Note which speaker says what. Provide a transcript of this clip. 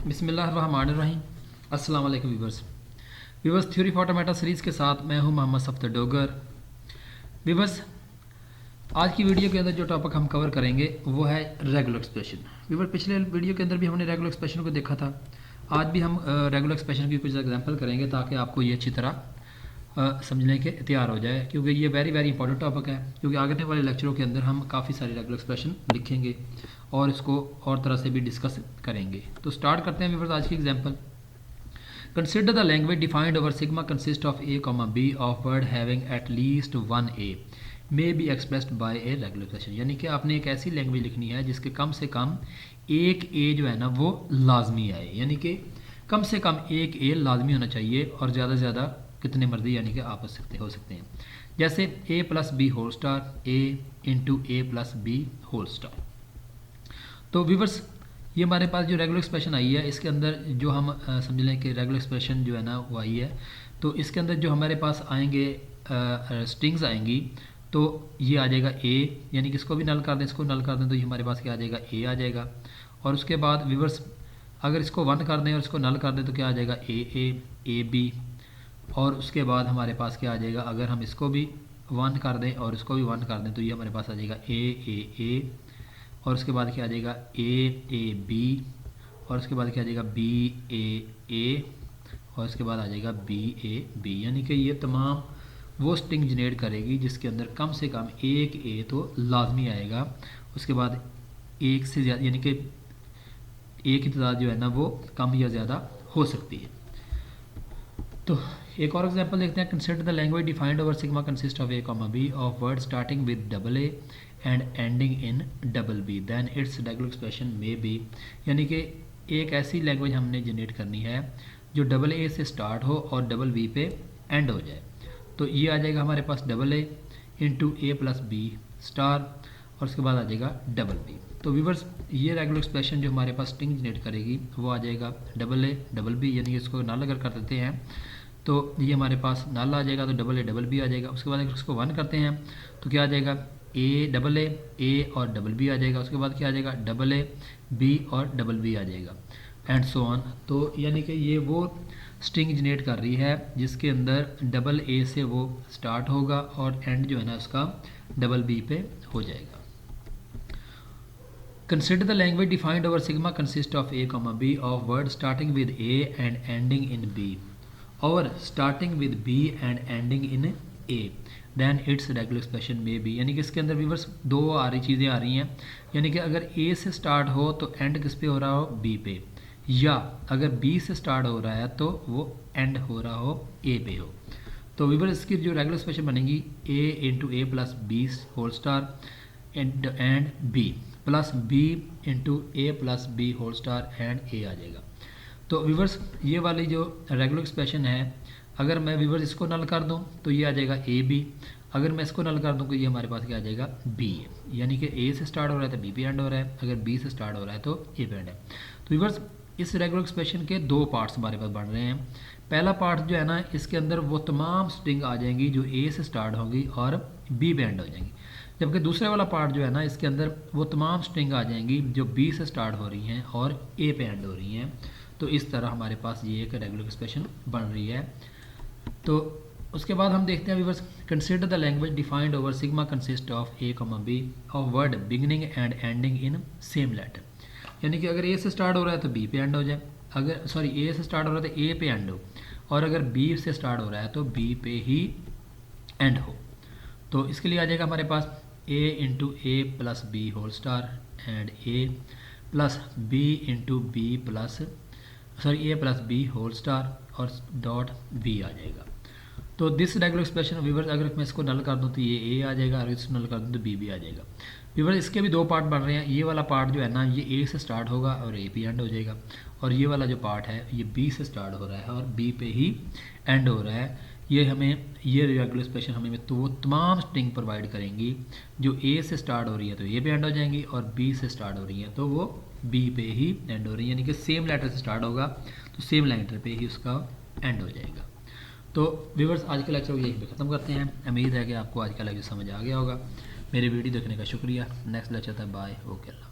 Speaker 1: बिस्मिल्लाहिर्रहमानिर्रहीम। अस्सलाम वालेकुम viewers theory for automata series के साथ मैं हूं मोहम्मद सफ्दर डोगर। व्यूवर्स आज की वीडियो के अंदर जो टॉपिक हम कवर करेंगे वो है रेगुलर एक्सप्रेशन। व्यूवर पिछले वीडियो के अंदर भी हमने रेगुलर एक्सप्रेशन को देखा था। आज भी हम रेगुलर एक्सप्रेशन की कुछ एग्जांपल करेंगे ताकि आपको ये अच्छी तरह समझने के तैयार हो जाए, क्योंकि ये वेरी इंपॉर्टेंट टॉपिक है। क्योंकि आगे वाले लेक्चरों के अंदर हम काफ़ी सारे रेगुलर एक्सप्रेशन लिखेंगे और इसको और तरह से भी डिस्कस करेंगे। तो स्टार्ट करते हैं व्यूअर्स आज की example. Consider the language defined over sigma consist of a comma b of word having at least one a may be expressed by a regular expression. यानी कि आपने एक ऐसी लैंग्वेज लिखनी है जिसके कम से कम एक ए जो है ना वो लाजमी आए, यानी कि कम से कम एक ए लाजमी होना चाहिए और ज़्यादा से ज़्यादा कितने मर्जी यानी कि आप हो सकते हैं। जैसे ए plus B whole star A into A plus B whole star. तो व्यूवर्स ये हमारे पास जो रेगुलर एक्सप्रेशन आई है इसके अंदर जो हम समझ लें कि रेगुलर एक्सप्रेशन जो है ना वो आई है, तो इसके अंदर जो हमारे पास आएंगे स्ट्रिंग्स आएंगी, तो ये आ जाएगा ए, यानी कि इसको भी नल कर दें, इसको नल कर दें तो ये हमारे पास क्या आ जाएगा ए आ जाएगा। और उसके बाद व्यूवर्स अगर इसको वन कर दें और इसको नल कर दें तो क्या आ जाएगा ए बी। और उसके बाद हमारे पास क्या आ जाएगा, अगर हम इसको भी वन कर दें और इसको भी वन कर दें तो ये हमारे पास आ जाएगा ए। और उसके बाद क्या आ जाएगा ए बी। और उसके बाद क्या आ जाएगा बी ए। और उसके बाद आ जाएगा बी। यानी कि ये तमाम वो स्ट्रिंग जनरेट करेगी जिसके अंदर कम से कम एक ए तो लाजमी आएगा। उसके बाद एक से ज़्यादा यानी कि एक की तादाद जो है ना वो कम या ज़्यादा हो सकती है। तो एक और एग्जांपल देखते हैं। Consider the language defined over sigma consist of a comma b of word starting with double a and ending in double b then it's regular expression में बी। यानी कि एक ऐसी लैंग्वेज हमने जनरेट करनी है जो डबल ए से स्टार्ट हो और डबल बी पे एंड हो जाए। तो ये आ जाएगा हमारे पास double A into A plus B star और उसके बाद आ जाएगा डबल बी। तो व्यूवर्स ये रेगुलर एक्सप्रेशन जो हमारे पास स्ट्रिंग जनरेट करेगी वो आ जाएगा डबल ए डबल बी, यानी कि इसको नल अगर कर देते हैं तो ये हमारे पास नल आ जाएगा, तो डबल ए डबल बी आ जाएगा। उसके बाद अगर इसको वन करते हैं तो क्या आ जाएगा डबल ए और डबल बी आ जाएगा। उसके बाद क्या आ जाएगा डबल ए बी और डबल बी आ जाएगा एंड सो ऑन। तो यानी कि ये वो स्ट्रिंग जनरेट कर रही है जिसके अंदर डबल ए से वो स्टार्ट होगा और एंड जो है ना उसका डबल बी पे हो जाएगा। Consider the language defined over sigma consist of a comma b of word starting with a and ending in b or starting with b and ending in a then its regular expression may be। यानी कि इसके अंदर viewers दो चीज़ें आ रही हैं, यानी कि अगर a से स्टार्ट हो तो एंड किस पे हो रहा हो b पे, या अगर b से स्टार्ट हो रहा है तो वो एंड हो रहा हो a पे हो। तो व्यूवर्स इसकी जो रेगुलर एक्सप्रेशन बनेगी a into A plus B whole star and b plus B into A plus B whole star and A आ जाएगा। तो व्यूवर्स ये वाली जो रेगुलर एक्सप्रेशन है अगर मैं व्यूवर्स इसको नल कर दूं तो ये आ जाएगा ए बी। अगर मैं इसको नल कर दूं तो ये हमारे पास क्या आ जाएगा बी, यानी कि ए से स्टार्ट हो रहा है तो बी पे एंड हो रहा है, अगर बी से स्टार्ट हो रहा है तो ए पे एंड है। तो व्यूवर्स इस रेगुलर एक्सप्रेशन के दो पार्ट्स हमारे पास बन रहे हैं। पहला पार्ट जो है ना इसके अंदर वो तमाम स्ट्रिंग आ जाएंगी जो ए से स्टार्ट होंगी और बी पे एंड हो जाएंगी, जबकि दूसरे वाला पार्ट जो है ना इसके अंदर वो तमाम स्ट्रिंग आ जाएंगी जो बी से स्टार्ट हो रही हैं और ए पे एंड हो रही हैं। तो इस तरह हमारे पास ये एक रेगुलर एक्सप्रेशन बन रही है। तो उसके बाद हम देखते हैं viewers. Consider the language defined over sigma consist of a comma b of word beginning and ending in same letter. यानी कि अगर ए से स्टार्ट हो रहा है तो बी पे एंड हो जाए, अगर ए से स्टार्ट हो रहा है तो ए पे एंड हो, और अगर बी से स्टार्ट हो रहा है तो बी पे ही एंड हो। तो इसके लिए आ जाएगा हमारे पास A into A plus B whole star and A plus B into B plus A plus B whole star और डॉट बी आ जाएगा। तो दिस रेगुलर एक्सप्रेशन व्यूवर्स अगर मैं इसको नल कर दूं तो ये ए आ जाएगा, अगर इसको नल कर दूं तो बी भी आ जाएगा। व्यूवर्स इसके भी दो पार्ट बन रहे हैं। ये वाला पार्ट जो है ना ये ए से स्टार्ट होगा और ए पे एंड हो जाएगा, और ये वाला जो पार्ट है ये बी से स्टार्ट हो रहा है और बी पे ही एंड हो रहा है। ये रेगुलर एक्सप्रेशन हमें तो वो तमाम स्ट्रिंग प्रोवाइड करेंगी जो ए से स्टार्ट हो रही है तो ए पे एंड हो जाएंगी और बी से स्टार्ट हो रही है तो वो बी पे ही एंड हो रही है, यानी कि सेम लेटर से स्टार्ट होगा तो सेम लेटर पे ही उसका एंड हो जाएगा। तो व्यूवर्स आज का लेक्चर यहीं पे ख़त्म करते हैं। उम्मीद है कि आपको आज का लेक्चर समझ आ गया होगा। मेरे वीडियो देखने का शुक्रिया। नेक्स्ट लेक्चर तक बाय, ओके।